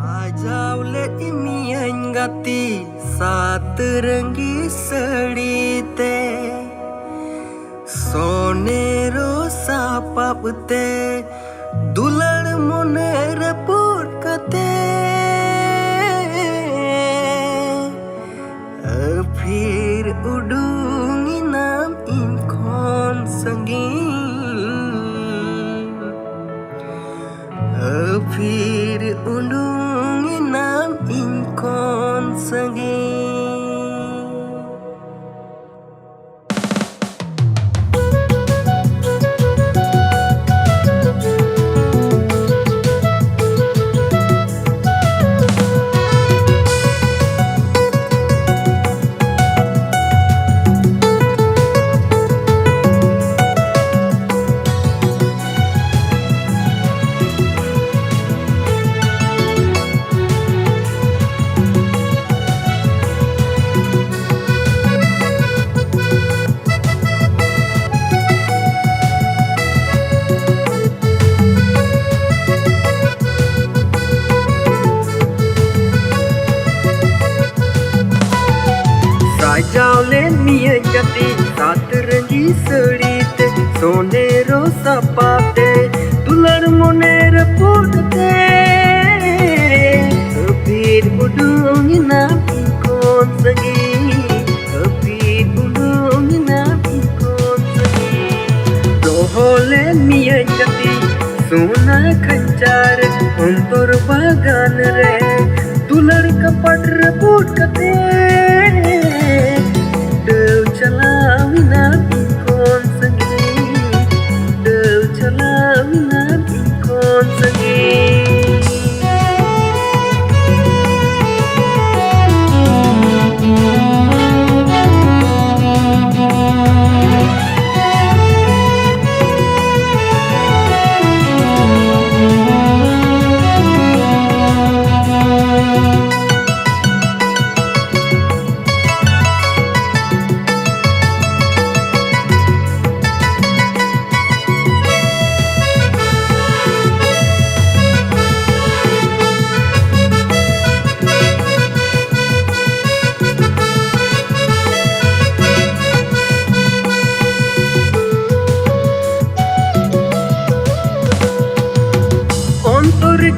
Sajaule imian gati saterenggi sedite sonero sapapte dular moner put kate फिर उड़ूंगी नाम इनकौन संगीन फिर उड़ूंगी नाम इनकौन संगीन Sajaule mian gati saterenggi sedite sonero sapate dular moner purkate फिर उड़ूंगी नाम इनकौन संगीन फिर उड़ूंगी नाम इनकौन संगीन रोहले मिan gati सोना खंचार अंतर बागान रे दुलर कपट पुटकते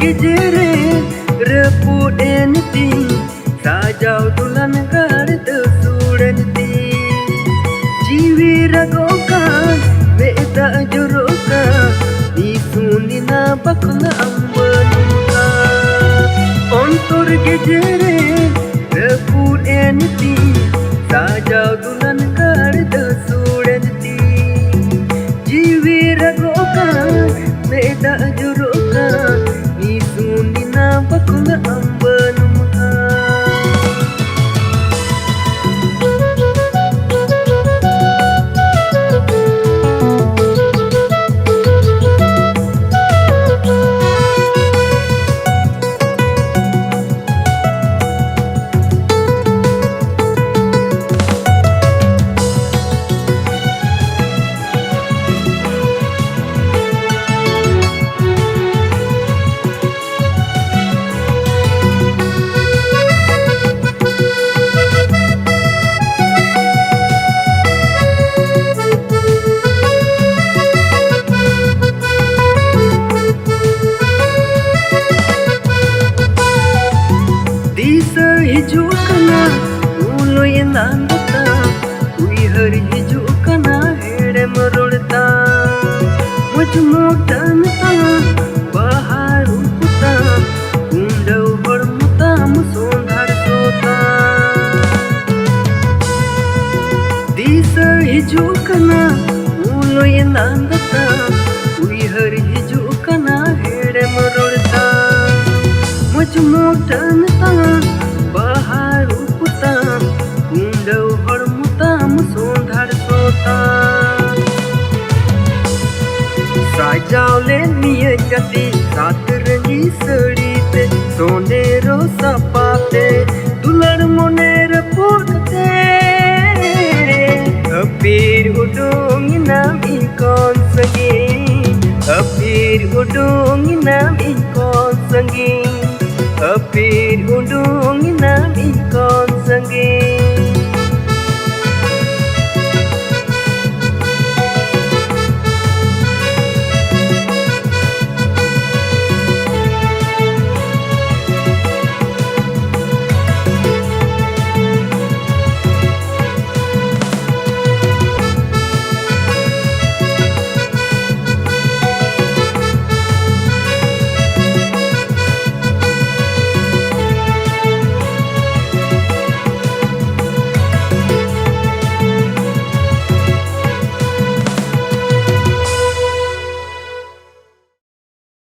Gejere reput enti sajau dulan gar tersudanti jiwi ragoka meta juroka disunina bakla ambanuka ontor gejere reput enti sajau dulan gar tersudanti jiwi ragoka meta juroka Sunina bakula ambanu hijau kana uloy nandata uihar hijau kana hede marolta mujmotan ta bahar uta undau hormuta musondhar sota disa hijau kana uloy nandata uihar hijau kana hede marolta mujmotan ta bahar uta undau hormuta musondhar sota Sajaule mian gati saterenggi sedite sonero sapate dular moner purkate फिर उड़ूंगी नाम इनकौन संगीन फिर उड़ूंगी नाम इनकौन संगीन